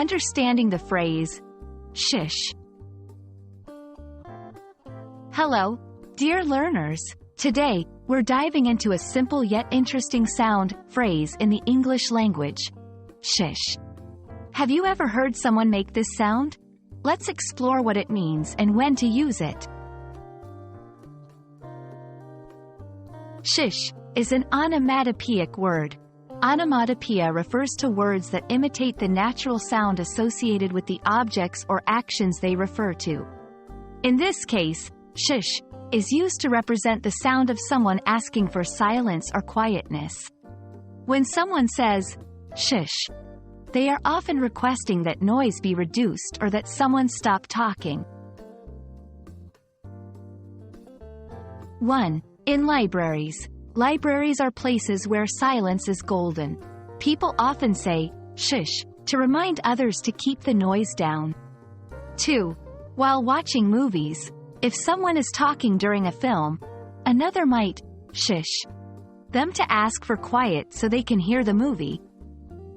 understanding the phrase, shh. Hello, dear learners. Today, we're diving into a simple yet interesting sound phrase in the English language, shh. Have you ever heard someone make this sound? Let's explore what it means and when to use it. Shh is an onomatopoeic word. Onomatopoeia refers to words that imitate the natural sound associated with the objects or actions they refer to. In this case, shh is used to represent the sound of someone asking for silence or quietness. When someone says, shh, they are often requesting that noise be reduced or that someone stop talking. 1. In libraries. Libraries are places where silence is golden. People often say, shh, to remind others to keep the noise down. 2. While watching movies. If someone is talking during a film, another might, shh, them to ask for quiet so they can hear the movie.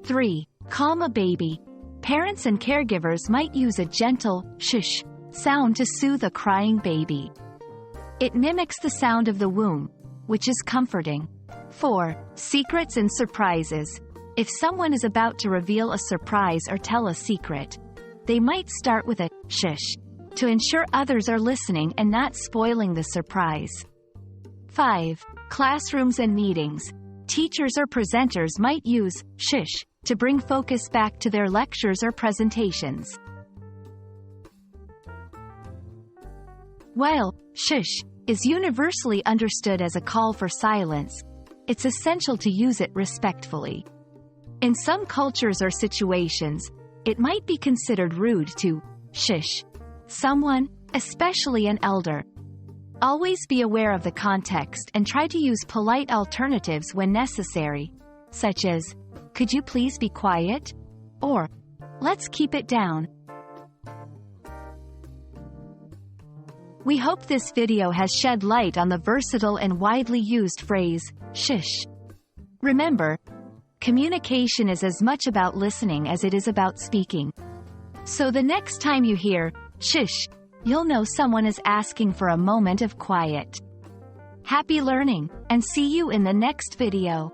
3. Calm a baby. Parents and caregivers might use a gentle, shh, sound to soothe a crying baby. It mimics the sound of the womb, which is comforting. 4. Secrets and surprises. If someone is about to reveal a surprise or tell a secret, they might start with a shh to ensure others are listening and not spoiling the surprise. 5. Classrooms and meetings. Teachers or presenters might use shh to bring focus back to their lectures or presentations. While shh is universally understood as a call for silence, it's essential to use it respectfully. In some cultures or situations, it might be considered rude to shh someone, especially an elder. Always be aware of the context and try to use polite alternatives when necessary, such as, could you please be quiet? Or, let's keep it down. We hope this video has shed light on the versatile and widely used phrase, shh. Remember, communication is as much about listening as it is about speaking. So the next time you hear, shh, you'll know someone is asking for a moment of quiet. Happy learning, and see you in the next video.